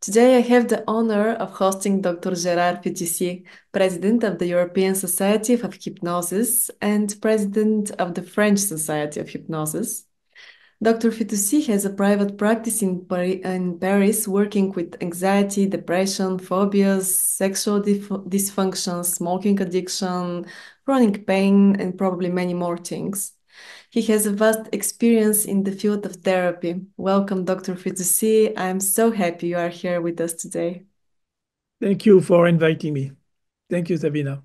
Today I have the honor of hosting Dr. Жерар Фитуси, President of the European Society of Hypnosis and President of the French Society of Hypnosis. Dr. Fitusi has a private practice in Paris working with anxiety, depression, phobias, sexual dysfunction, smoking addiction, chronic pain, and probably many more things. He has a vast experience in the field of therapy. Welcome, Dr. Fitusi. I'm so happy you are here with us today. Thank you for inviting me. Thank you, Savina.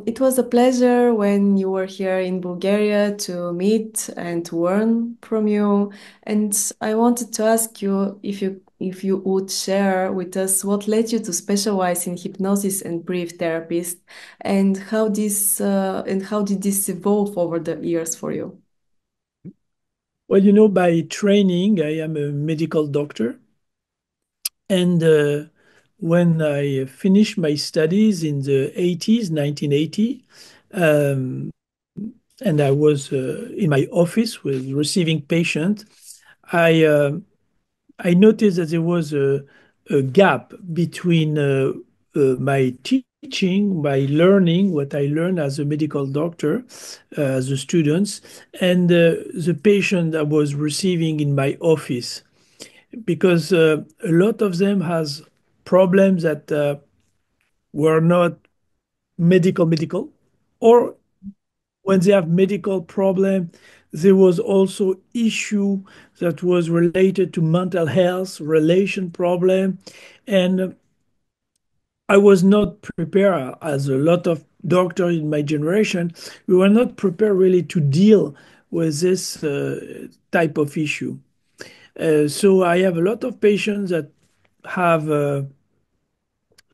It was a pleasure when you were here in Bulgaria to meet and to learn from you. And I wanted to ask you if you would share with us what led you to specialize in hypnosis and brief therapist, and how did this evolve over the years for you? Well, by training, I am a medical doctor. And when I finished my studies in the 80s, 1980, um, and I was in my office with receiving patients, I, uh, I noticed that there was a gap between my teaching, my learning, what I learned as a medical doctor, as a student, and the patient I was receiving in my office. Because a lot of them has problems that were not medical, or when they have medical problem, there was also issue that was related to mental health, relation problem, and I was not prepared, as a lot of doctors in my generation, we were not prepared really to deal with this type of issue. So I have a lot of patients that have,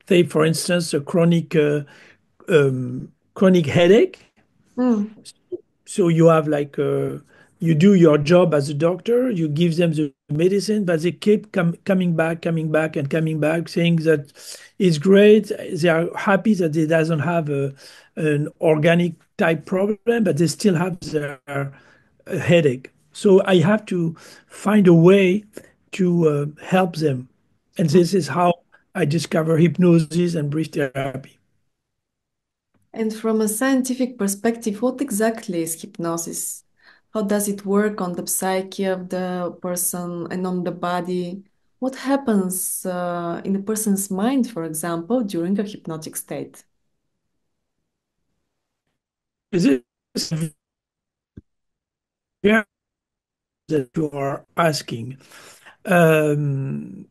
say, for instance, a chronic headache. Mm. So you have like you do your job as a doctor, you give them the medicine, but they keep coming back, and coming back, saying that it's great. They are happy that they doesn't have an organic type problem, but they still have their headache. So I have to find a way to help them, and this is how I discover hypnosis and breath therapy. And from a scientific perspective, what exactly is hypnosis? How does it work on the psyche of the person and on the body? What happens in a person's mind, for example, during a hypnotic state? This is very that you are asking. Um,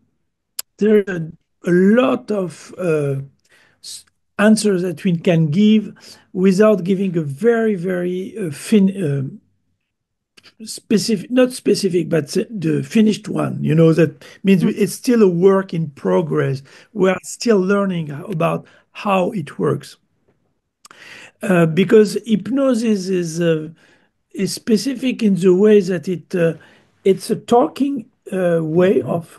there are a lot of s- answers that we can give without giving a very specific, not specific, but the finished one. That means Mm. it's still a work in progress. We are still learning about how it works. Because hypnosis is specific in the way that it's a talking way of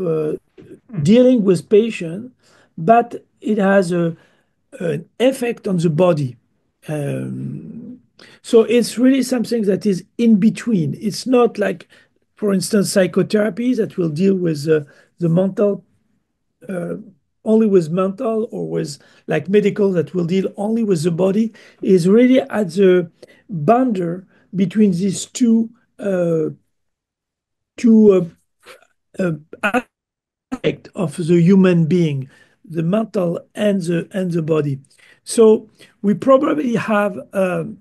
dealing with patient, but it has an effect on the body. Um, so it's really something that is in between. It's not like, for instance, psychotherapy that will deal with the mental, uh, only with mental, or with like medical that will deal only with the body, is really at the boundary between these two aspects of the human being, the mental and the body. So we probably have an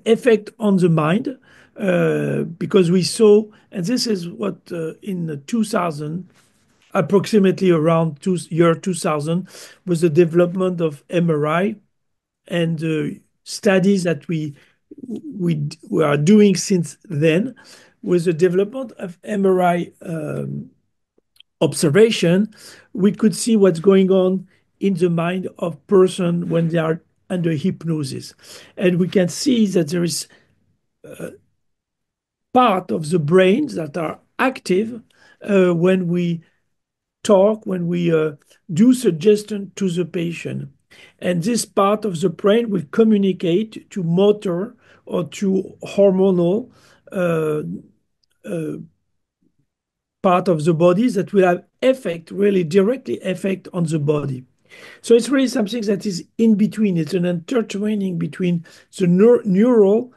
effect on the mind because we saw, and this is what in 2000, approximately around year 2000, was the development of MRI and studies that we are doing since then, with the development of MRI observation, we could see what's going on in the mind of person when they are under hypnosis. And we can see that there is part of the brain that are active when we talk, when we do suggestion to the patient. And this part of the brain will communicate to motor or to hormonal uh, uh, part of the body that will have effect, really directly effect on the body. So it's really something that is in between. It's an intertwining between the neural,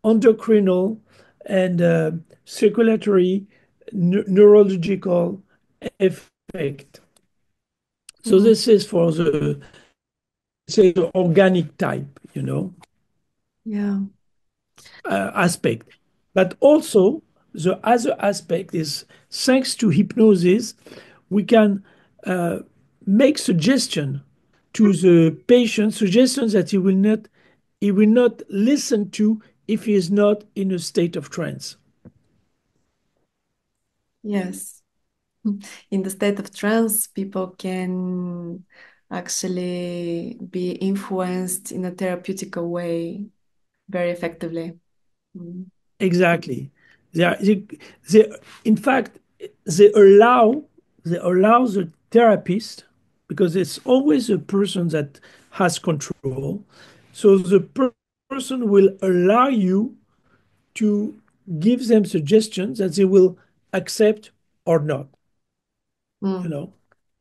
endocrinal, and circulatory, neurological effect. So Mm. this is for the, say, the organic type, Yeah. aspect. But also, the other aspect is thanks to hypnosis, we can uh, make suggestion to the patient, suggestions that he will not listen to if he is not in a state of trance. Yes. In the state of trance, people can actually be influenced in a therapeutical way very effectively. Mm. Exactly. They, in fact, they allow they allow the therapist, because it's always a person that has control. So the person will allow you to give them suggestions that they will accept or not, you Mm. know,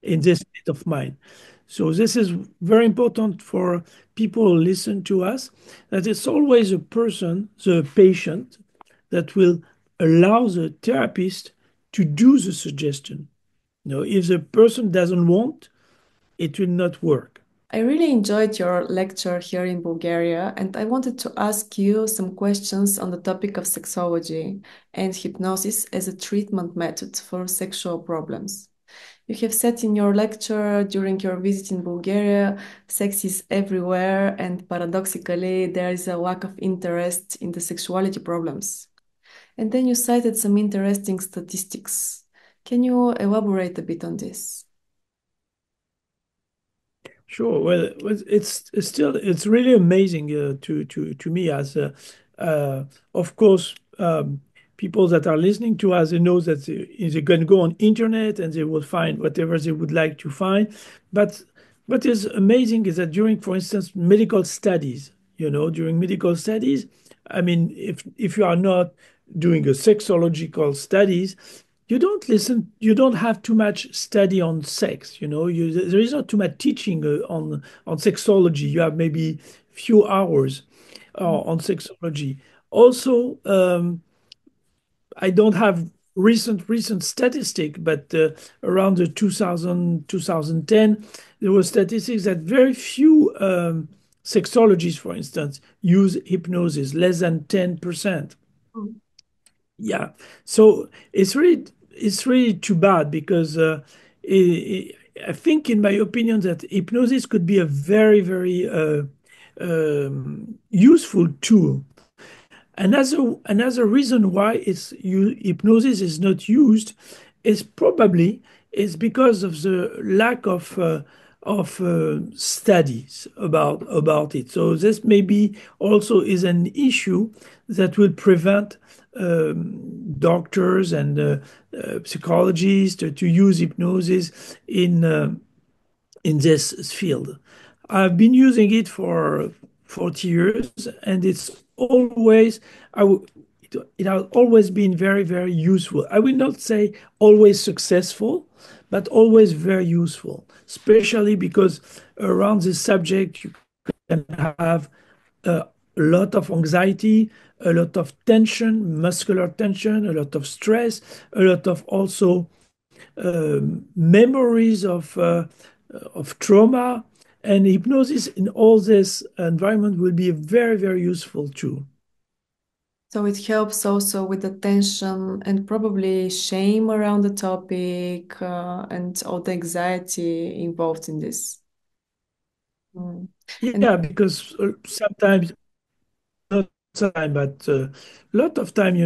in this state of mind. So this is very important for people who listen to us, that it's always a person, the patient, that will allow the therapist to do the suggestion. If the person doesn't want, it will not work. I really enjoyed your lecture here in Bulgaria, and I wanted to ask you some questions on the topic of sexology and hypnosis as a treatment method for sexual problems. You have said in your lecture during your visit in Bulgaria, sex is everywhere, and paradoxically, there is a lack of interest in the sexuality problems. And then you cited some interesting statistics. Can you elaborate a bit on this? Sure. Well, it's really amazing to me, as of course, people that are listening to us, they know that they can go on internet and they will find whatever they would like to find. But what is amazing is that during, for instance, medical studies, during medical studies, I mean, if you are not doing a sexological studies, you don't have too much study on sex. There is not too much teaching on sexology. You have maybe few hours on sexology. Also, I don't have recent statistic, but around the 2010, there were statistics that very few sexologists, for instance, use hypnosis, less than 10%. Mm. Yeah. So it's really too bad, because I think, in my opinion, that hypnosis could be a very, very useful tool. Another reason why hypnosis is not used is probably is because of the lack of studies about it. So this maybe also is an issue that will prevent doctors and psychologists to use hypnosis in this field. I've been using it for 40 years, and it has always been very, very useful. I will not say always successful, but always very useful, especially because around this subject you can have a lot of anxiety, a lot of tension, muscular tension, a lot of stress, a lot of also memories of trauma, and hypnosis in all this environment will be a very, very useful tool. So it helps also with the tension and probably shame around the topic and all the anxiety involved in this. Mm. And Yeah, because sometimes, not sometimes, but a lot of time,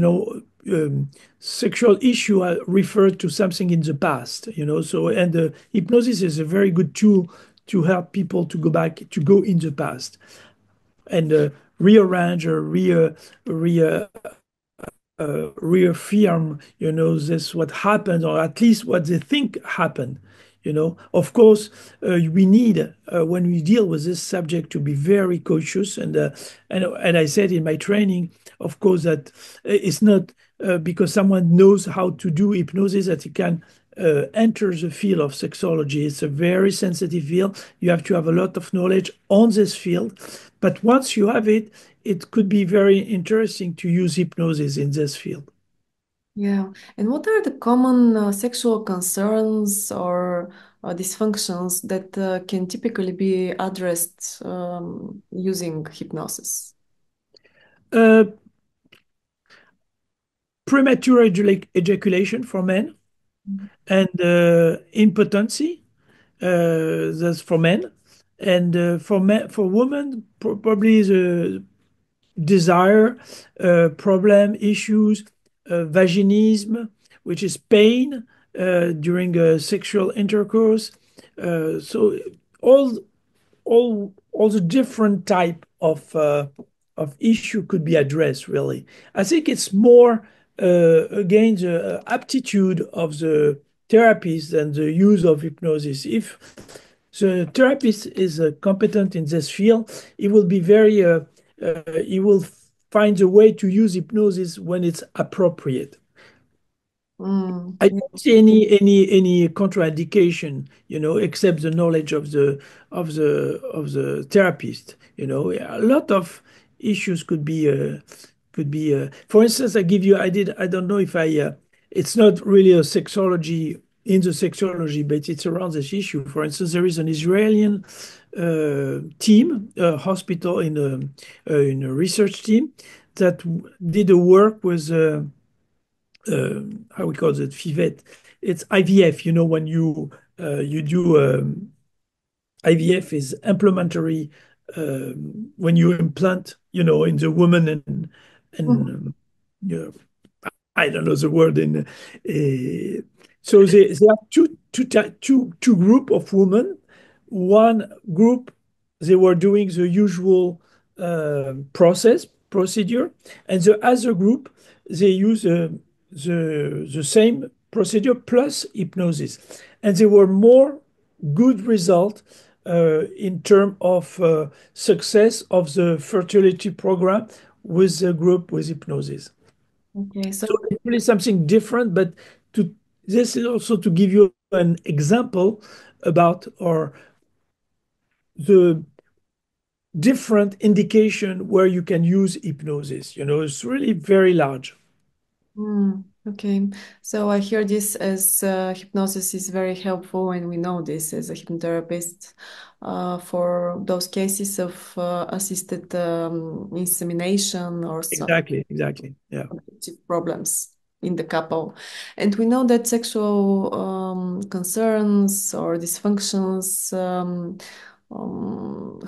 sexual issue are referred to something in the past, so, and hypnosis is a very good tool to help people to go in the past, and rearrange or reaffirm, this what happened, or at least what they think happened. Of course, we need, when we deal with this subject, to be very cautious. And I said in my training, of course, that it's not because someone knows how to do hypnosis, that he can enter the field of sexology. It's a very sensitive field. You have to have a lot of knowledge on this field. But once you have it, it could be very interesting to use hypnosis in this field. Yeah. And what are the common sexual concerns or dysfunctions that can typically be addressed using hypnosis? Uh, Premature ejaculation for men and impotency, that's for men. And for women, probably the desire, problem, issues, vaginism, which is pain during sexual intercourse. So all all the different type of issue could be addressed. Really, I think it's more again the aptitude of the therapist and the use of hypnosis. If the therapist is competent in this field, he will be very he will find a way to use hypnosis when it's appropriate. Mm, I yeah. don't see any contraindication, except the knowledge of the therapist. A lot of issues could be. For instance, I don't know if it's not really a sexology in the sexology, but it's around this issue. For instance, there is an Israeli team, a hospital in a research team that did a work with. How we call it, FIVET. It's IVF. When you do IVF is implementary, when you implant, in the woman and Mhm. you I don't know the word in. So there are two group of women. One group, they were doing the usual procedure, and the other group, they use the same procedure plus hypnosis, and there were more good result in terms of success of the fertility program with the group with hypnosis. Okay, so So it's really something different, but to this is also to give you an example about or the different indication where you can use hypnosis. It's really very large. okay. So I hear this as hypnosis is very helpful, and we know this as a hypnotherapist for those cases of assisted insemination or some Exactly. Yeah. problems in the couple. And we know that sexual concerns or dysfunctions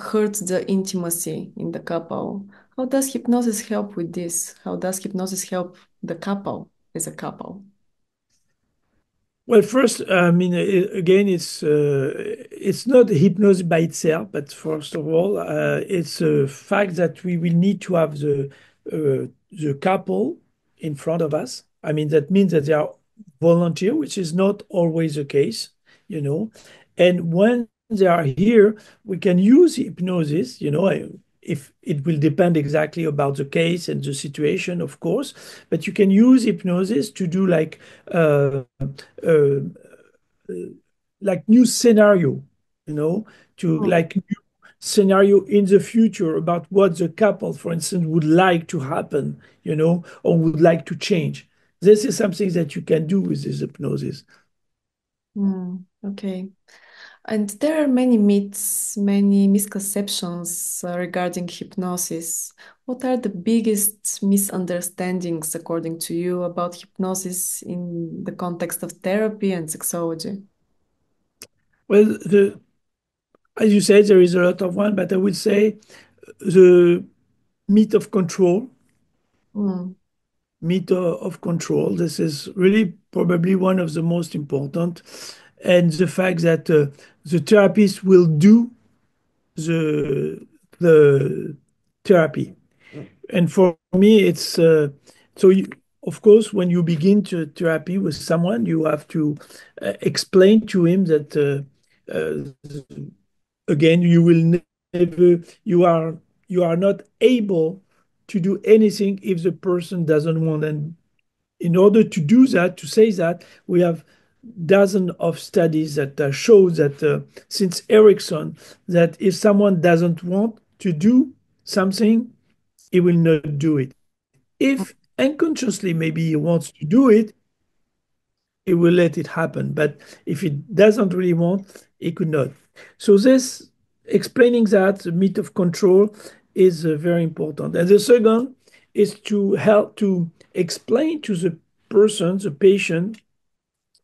hurt the intimacy in the couple. How does hypnosis help with this? How does hypnosis help the couple as a couple? Well, first, I mean, again, it's not hypnosis by itself, but first of all, it's a fact that we will need to have the couple in front of us. I mean, that means that they are volunteer, which is not always the case, you know. And when they are here, we can use hypnosis, if it will depend exactly about the case and the situation, of course, but you can use hypnosis to do uh, like new scenario, to Mm, like new scenario in the future about what the couple, for instance, would like to happen, or would like to change. This is something that you can do with this hypnosis. okay. And there are many myths, many misconceptions regarding hypnosis. What are the biggest misunderstandings, according to you, about hypnosis in the context of therapy and sexology? Well, as you said, there is a lot of one, but I would say the myth of control, Mm, of control. This is really probably one of the most important, and the fact that the therapist will do the the therapy. And for me, it's so. Of course, when you begin to therapy with someone, you have to explain to him that again, you will never, you are not able to do anything if the person doesn't want, and in order to do that, to say that, we have dozens of studies that show that since Erickson, that if someone doesn't want to do something, he will not do it. If unconsciously maybe he wants to do it, he will let it happen. But if he doesn't really want, he could not. So this explaining that the myth of control is very important. And the second is to help to explain to the person, the patient,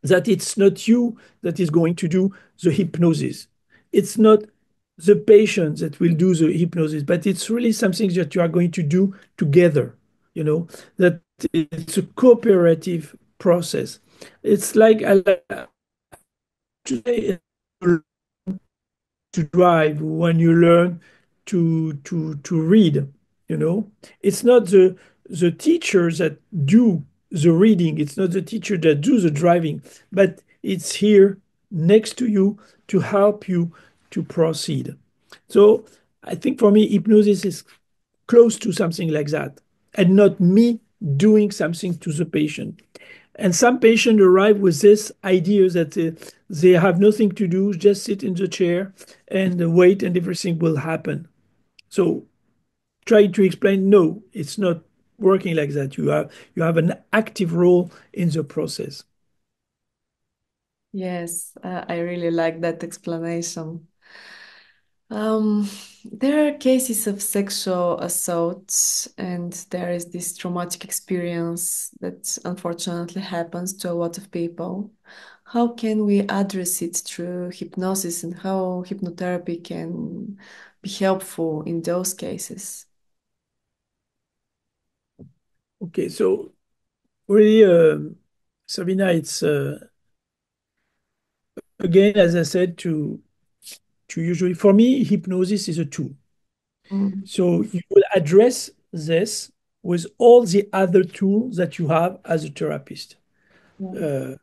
that it's not you that is going to do the hypnosis. It's not the patient that will do the hypnosis, but it's really something that you are going to do together, that it's a cooperative process. It's like I like to say to drive when you learn to read, it's not the teachers that do the reading, it's not the teacher that do the driving, but it's here next to you to help you to proceed. So I think for me hypnosis is close to something like that, and not me doing something to the patient. And some patients arrive with this idea that they have nothing to do, just sit in the chair and wait, and everything will happen. So try to explain, no, it's not working like that. You have an active role in the process. Yes, I really like that explanation. There are cases of sexual assault, and there is this traumatic experience that unfortunately happens to a lot of people. How can we address it through hypnosis, and how hypnotherapy can be helpful in those cases? Okay, so really, Savina, it's again, as I said, to usually, for me, hypnosis is a tool. Mm. So you will address this with all the other tools that you have as a therapist. Yeah.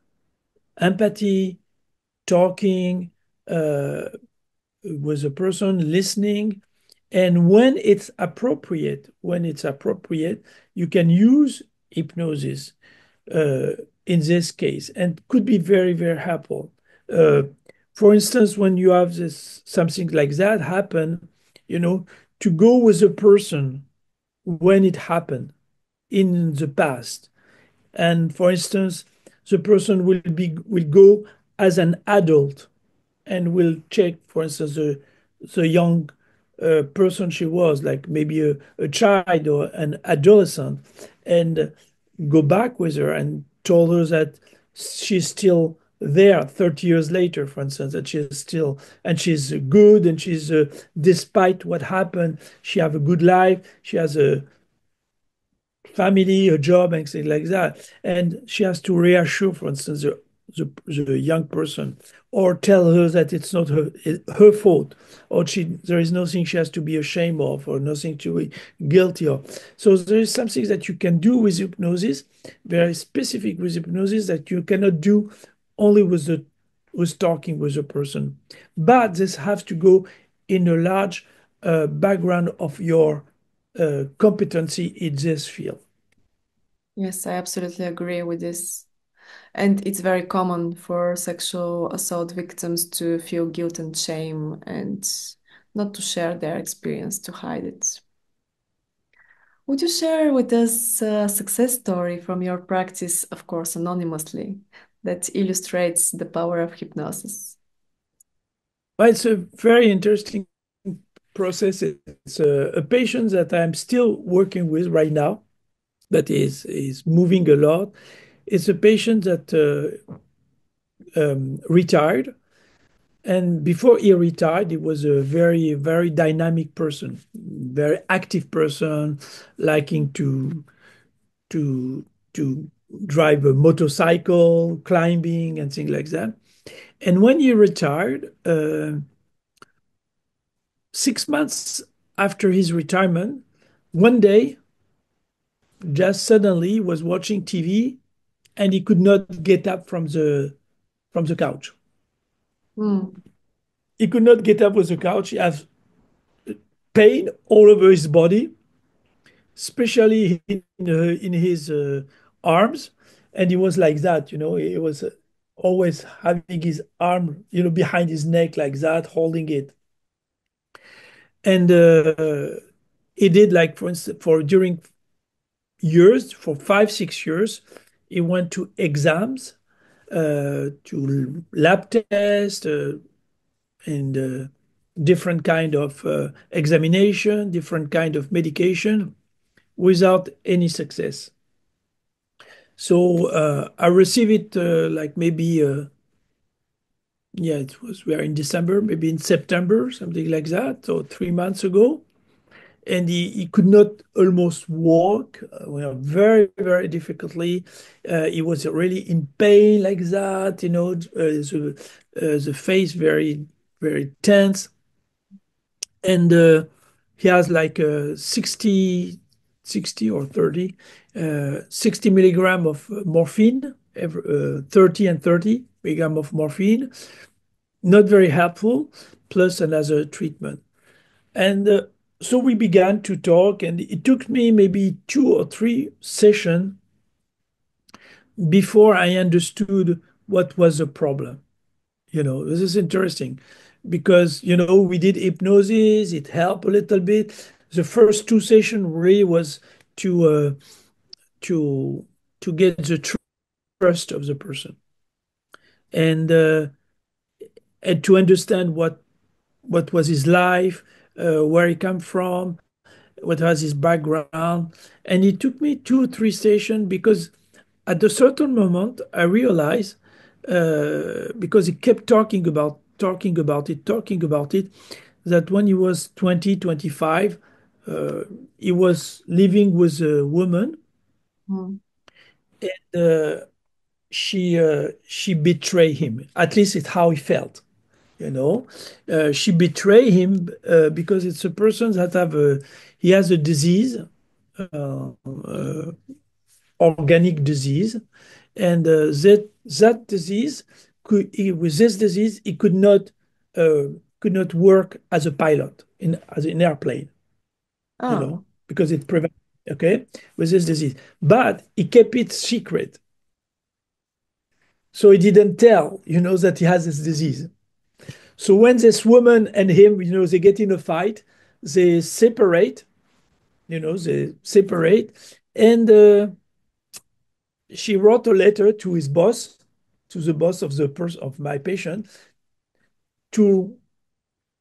Empathy, talking with a person, listening. And when it's appropriate, you can use hypnosis uh, in this case, and could be very, very helpful. Uh, for instance, when you have this something like that happen, you know, to go with a person when it happened in the past. And for instance, the person will go as an adult and will check, for instance, the young person she was, like maybe a child or an adolescent, and go back with her and told her that she's still there 30 years later, for instance, that she's still, and she's good, and she's, despite what happened, she have a good life, she has a family, a job, and things like that. And she has to reassure, for instance, the young person, or tell her that it's not her fault, or there is nothing she has to be ashamed of, or nothing to be guilty of. So there is something that you can do with hypnosis, very specific with hypnosis, that you cannot do only with talking with a person. But this has to go in a large background of your competency in this field. Yes, I absolutely agree with this. And it's very common for sexual assault victims to feel guilt and shame and not to share their experience, to hide it. Would you share with us a success story from your practice, of course, anonymously, that illustrates the power of hypnosis? Well, it's a very interesting process. It's a patient that I'm still working with right now, that is moving a lot. It's a patient that retired, and before he retired, he was a very, very dynamic person, very active person, liking to to drive a motorcycle, climbing, and things like that. And when he retired, 6 months after his retirement, one day, just suddenly, he was watching TV, and he could not get up from the couch. Hmm. He could not get up with the couch. He has pain all over his body, especially in his arms. And he was like that, he was always having his arm, behind his neck like that, holding it. And he did, like, for instance, for during years, for 5, 6 years, he went to exams, to lab tests, and different kind of examination, different kind of medication, without any success. So I received it like maybe, yeah, we are in December, maybe in September, something like that, so 3 months ago. And he could not almost walk, very, very difficultly. He was really in pain like that, the face very, very tense. And he has like 60 or 30, 60 milligram of morphine, 30 and 30 milligram of morphine, not very helpful, plus another treatment. And so we began to talk, and it took me maybe 2 or 3 sessions before I understood what was the problem. This is interesting because, we did hypnosis, it helped a little bit. The first 2 sessions really was to to to get the trust of the person, and and to understand what was his life, where he come from, what was his background. And it took me 2 or 3 sessions because at a certain moment I realized, because he kept talking about it, that when he was 20, 25, he was living with a woman. Mm. uh, she betrayed him. At least it's how he felt. She betrayed him because it's a person that he has a disease, uh, organic disease, and that disease with this disease he uh, could not work as a pilot as an airplane, Oh, because it prevents, okay, with this disease. But he kept it secret, so he didn't tell, that he has this disease. So when this woman and him, they get in a fight, they separate, and she wrote a letter to his boss, to the boss of the person of my patient, to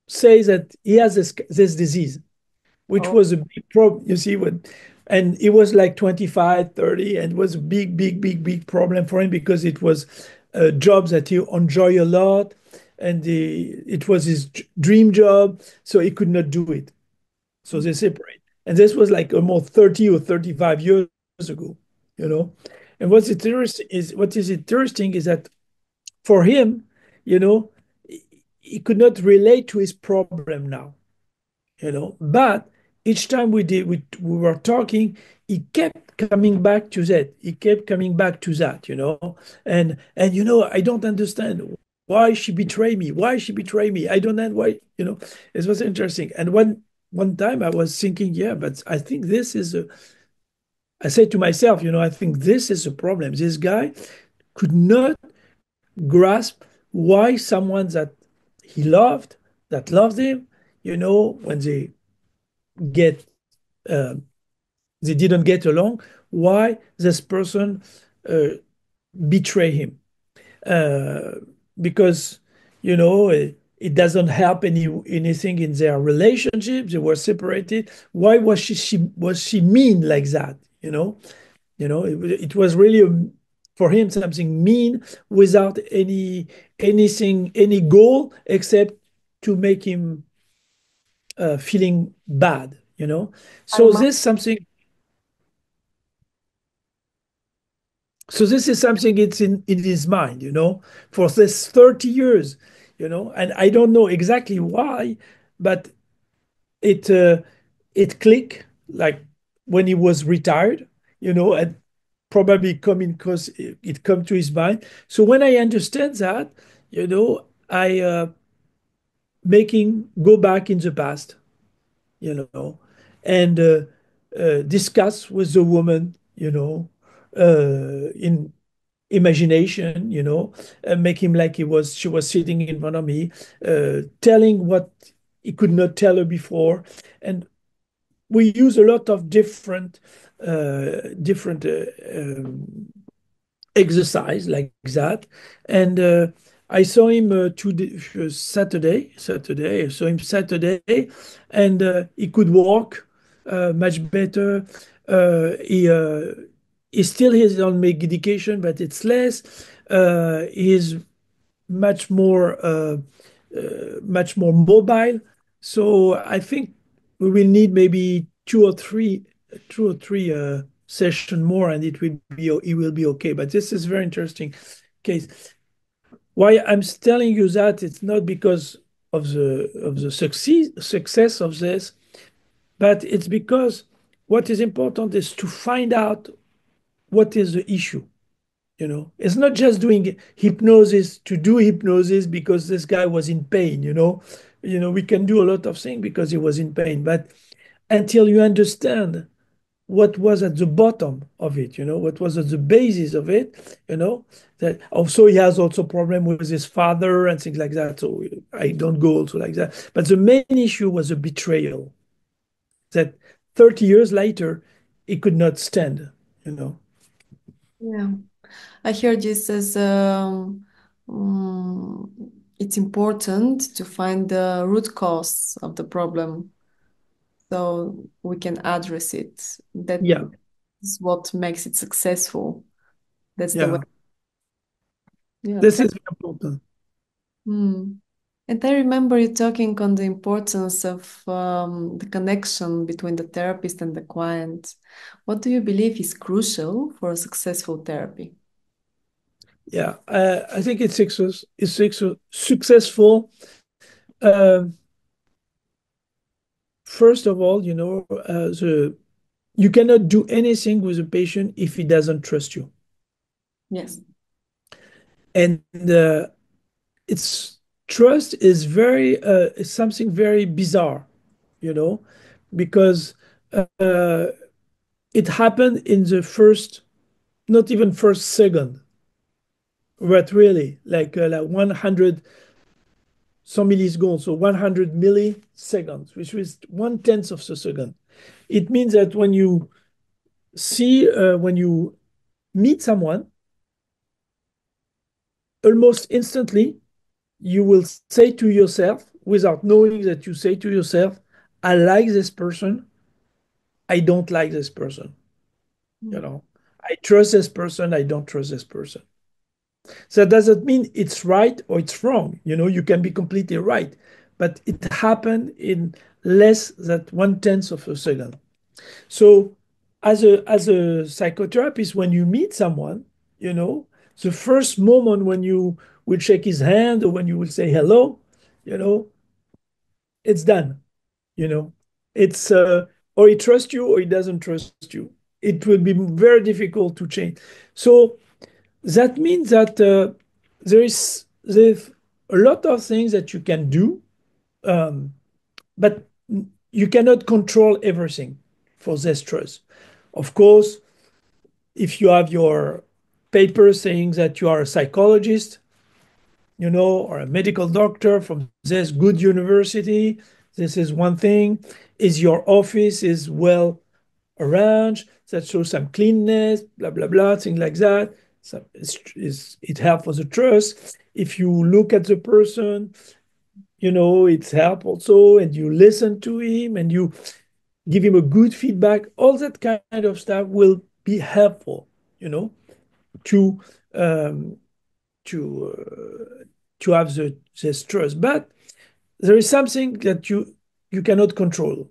say that he has this disease, which oh, was a big problem. You see what? And it was like 25, 30, and it was a big, big, big, big problem for him because it was a job that he enjoyed a lot, and it was his dream job, so he could not do it. So they separate. And this was like almost 30 or 35 years ago, you know. And what is interesting is that for him, you know, he could not relate to his problem now, But each time we were talking, he kept coming back to that. He kept coming back to that. And I don't understand why she betrayed me. Why she betrayed me? I don't know why. It was interesting. And one time I was thinking, yeah, but I think I said to myself, I think this is a problem. This guy could not grasp why someone that he loved, that loved him, when get uh, they didn't get along, why this person uh, betray him, uh, because it doesn't help anything in their relationship. They were separated. Why was she mean like that? It was really for him something mean, without any goal except to make him feeling bad. I So must. this something. So this is something it's in his mind, for this 30 years, and I don't know exactly why, but it uh, it clicked like when he was retired, and probably coming because it come to his mind. So when I understand that, I making go back in the past, and discuss with the woman, in imagination, make him like she was sitting in front of me, telling what he could not tell her before. And we use a lot of different exercise like that. And I saw him Saturday. I saw him Saturday, and he could walk much better. He still is on medication, but it's less. He's much more much more mobile. So I think we will need maybe two or three session more, and it will be okay. But this is very interesting case. Why I'm telling you that it's not because of the success of this, but it's because what is important is to find out what is the issue. It's not just doing hypnosis to do hypnosis because this guy was in pain. We can do a lot of things because he was in pain, but until you understand what was at the bottom of it, what was at the basis of it, that also he has also problem with his father and things like that. So I don't go also like that. But the main issue was a betrayal that 30 years later he could not stand. Yeah. I hear this as it's important to find the root cause of the problem so we can address it. That Yeah, is what makes it successful. That's the way. yeah. Yeah. This is very important. Hmm. And I remember you talking on the importance of the connection between the therapist and the client. What do you believe is crucial for a successful therapy? Yeah, I think it's successful. Um, First of all, you cannot do anything with a patient if he doesn't trust you, Yes. and it's trust is very is something very bizarre, you know, because uh, it happened in the first, not even first second, but really like 100 some milliseconds, so 100 milliseconds, which is 1/10 of a second. It means that when you meet someone, almost instantly, you will say to yourself, without knowing that you say to yourself, I like this person, I don't like this person. You Mm. know, I trust this person, I don't trust this person. So that doesn't mean it's right or it's wrong. You can be completely right, but it happened in less than 1/10 of a second. So as a psychotherapist, when you meet someone, you know, the first moment when you will shake his hand or when you will say hello, you know, it's done. You know, it's or he trusts you or he doesn't trust you. It will be very difficult to change. So that means that there's a lot of things that you can do, but you cannot control everything for this trust. Of course, if you have your paper saying that you are a psychologist, or a medical doctor from this good university, this is one thing. Is your office is well arranged? That shows some cleanness, blah blah blah, things like that. So it helps for the trust. If you look at the person, it's help also, and you listen to him and you give him a good feedback. All that kind of stuff will be helpful, to um, to to have this trust. But there is something that you cannot control.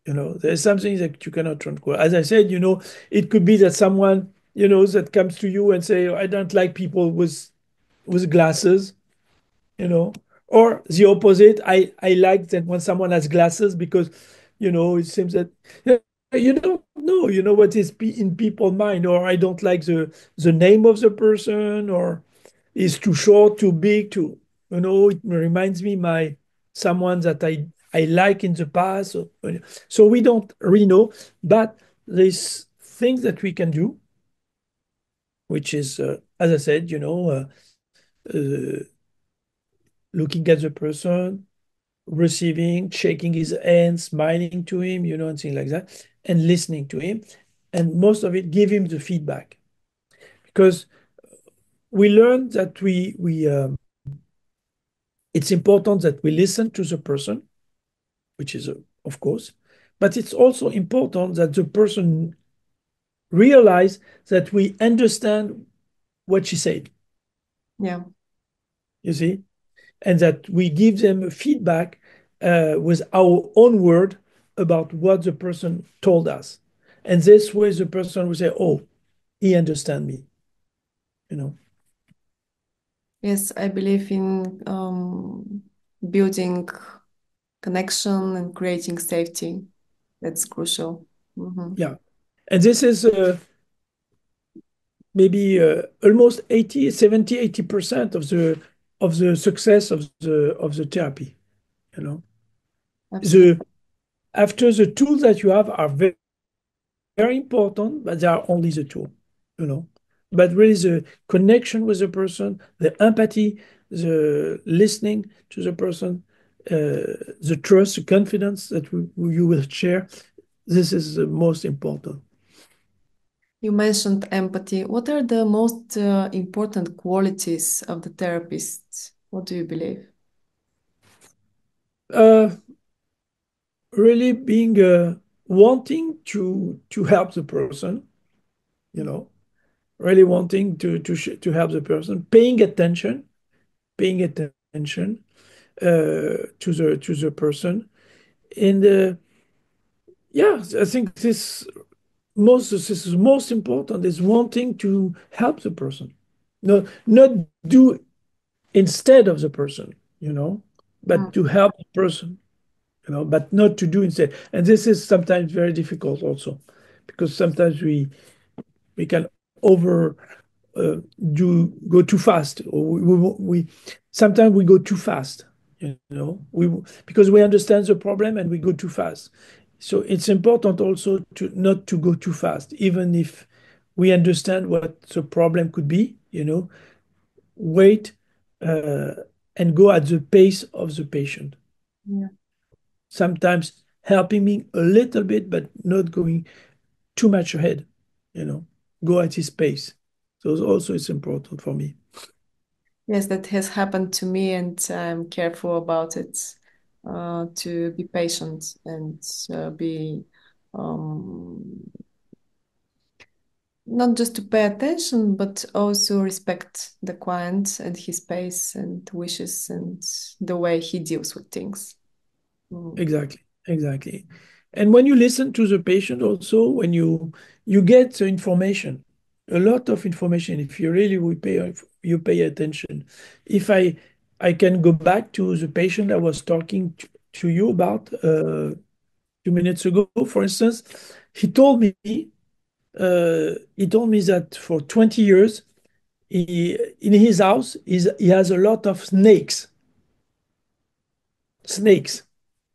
There's something that you cannot control. As I said, it could be that someone that comes to you and say, I don't like people with glasses, you know, or the opposite. I like that when someone has glasses because, it seems that you don't know, what is in people's mind, or I don't like the name of the person, or is too short, too big, it reminds me my someone that I like in the past. So we don't really know, but there's things that we can do which is, as I said, uh, looking at the person, receiving, shaking his hand, smiling to him, and things like that, and listening to him. And most of it, give him the feedback. Because we learned that it's important that we listen to the person, which is, of course, but it's also important that the person realize that we understand what she said, Yeah. you see, and that we give them feedback with our own word about what the person told us. And this way the person will say, oh, he understand me, you know. Yes, I believe in building connection and creating safety. That's crucial. Mhm. Yeah. And this is maybe almost 80, 70, 80% of the success of the therapy, you know. Absolutely. The after the tools that you have are very, very important, but they are only the tool, you know. But really the connection with the person, the empathy, the listening to the person, the trust, the confidence that you will share, this is the most important. You mentioned empathy. What are the most important qualities of the therapist? What do you believe? Uh, Really being wanting to help the person, you know, really wanting to help the person, paying attention to the person, and yeah, I think this is most important is wanting to help the person, no, not do instead of the person, Mm. but to help the person, but not to do instead. And this is sometimes very difficult also, because sometimes we can over uh, do go too fast, or we sometimes we go too fast, we because we understand the problem and we go too fast. So it's important also to not to go too fast, even if we understand what the problem could be, wait uh, and go at the pace of the patient, Yeah. sometimes helping me a little bit but not going too much ahead, you know, go at his pace. So also it's important for me. Yes, that has happened to me, and I'm careful about it, to be patient and be um, not just to pay attention, but also respect the client and his pace and wishes and the way he deals with things. Mm. Exactly, exactly. And when you listen to the patient, also when you get the information, a lot of information. If you really will pay attention. If I can go back to the patient I was talking to you about 2 minutes ago, for instance, he told me that for 20 years in his house he has a lot of snakes.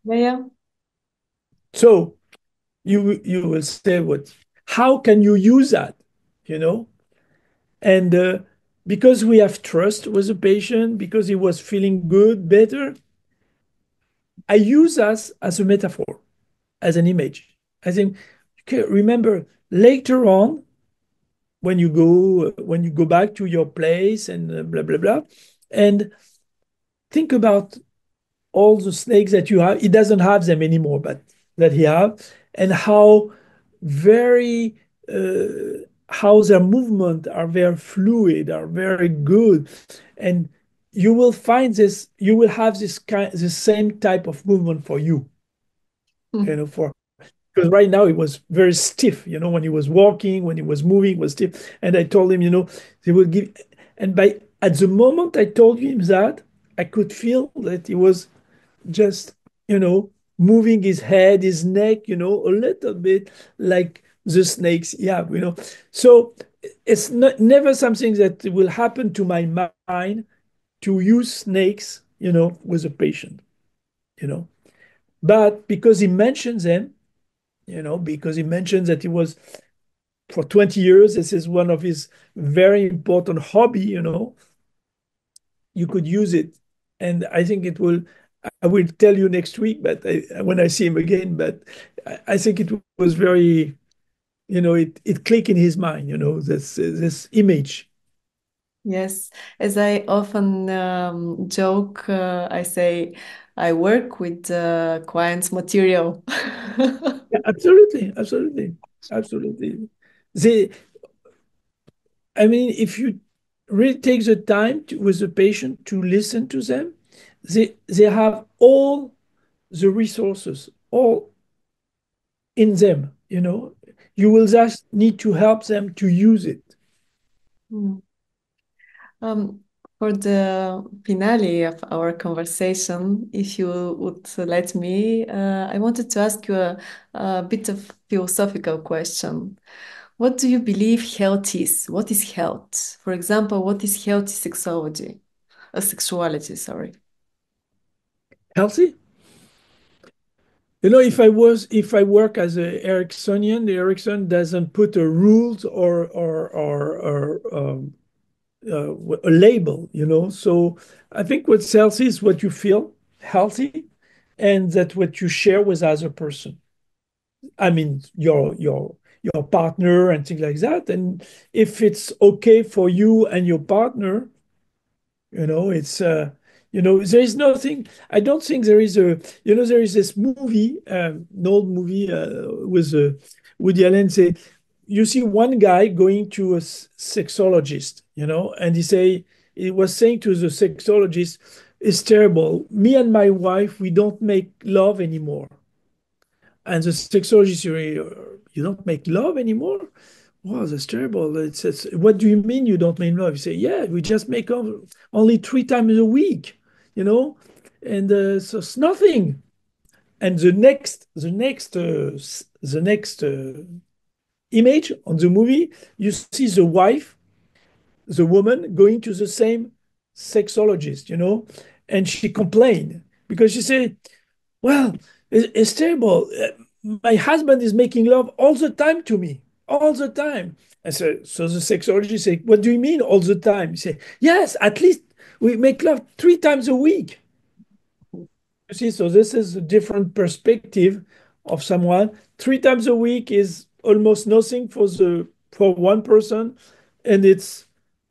Yeah, yeah. So you will say, what, how can you use that, you know and because we have trust with the patient, because he was feeling good, better, I use us as a metaphor, as an image. I think, okay, remember later on, when you go back to your place and blah blah blah, and think about all the snakes that you have. He doesn't have them anymore, but that he have, and very how their movement are very fluid, are very good, and you will have the same type of movement for you, for because right now it was very stiff, when he was walking, when he was moving, it was stiff. And I told him, they will give, and by at the moment I told him that, I could feel that he was just, moving his head, his neck, a little bit like the snakes. Yeah, So it's not never something that will happen to my mind to use snakes, with a patient, you know. But because he mentions them, because he mentioned that he was for 20 years. This is one of his very important hobby, you know. You could use it. And I think it will, I will tell you next week, but when I see him again, but I think it was very, you know, it clicked in his mind, you know, this image. Yes, as I often joke, I say I work with clients' material. Yeah, absolutely, absolutely, absolutely. They, I mean, if you really take the time with the patient to listen to them, they have all the resources, all in them, you know. You will just need to help them to use it. Mm. Um, for the finale of our conversation, if you would let me, I wanted to ask you a bit of philosophical question. What do you believe health is? What is health? For example, what is healthy sexology? Sexuality, sorry. Healthy? You know, if I work as a Ericksonian, the Erickson doesn't put a rules or a label, you know. So I think what's healthy is what you feel healthy, and that what you share with other person. I mean, your partner and things like that. And if it's okay for you and your partner, you know, it's you know, there is nothing. I don't think there is a. You know, there is this movie, an old movie with Woody Allen. Say, you see one guy going to a sexologist, you know, and he was saying to the sexologist, "It's terrible. Me and my wife, we don't make love anymore." And the sexologist, you don't make love anymore? Wow, that's terrible. It's, what do you mean you don't make love? You say, yeah, we just make love only 3 times a week, you know? And so it's nothing. And the next image on the movie, you see the wife, the woman going to the same sexologist, you know, and she complained because she said, well, it's terrible. My husband is making love all the time to me, all the time. And so the sexologist said, what do you mean all the time? He said, yes, at least we make love 3 times a week. You see, so this is a different perspective of someone. 3 times a week is almost nothing for one person, and it's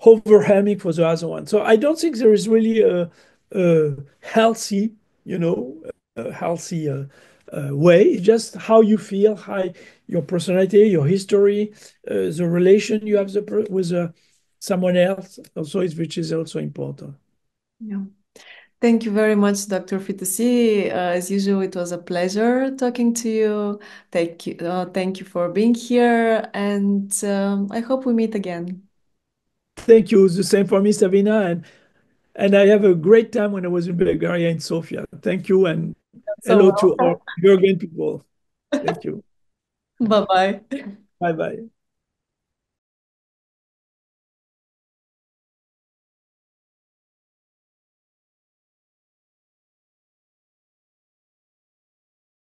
overwhelming for the other one. So I don't think there is really a healthy, you know, a healthy way. It's just how you feel, how your personality, your history, the relation you have with someone else, also is which is also important. Yeah. Thank you very much, Dr. Fitusi. As usual, it was a pleasure talking to you. Thank you for being here, and I hope we meet again. Thank you. It's the same for me, Savina, and I have a great time when I was in Bulgaria in Sofia. Thank you, and So hello to welcome. all Bulgarian people. Thank you. Bye bye. Bye bye.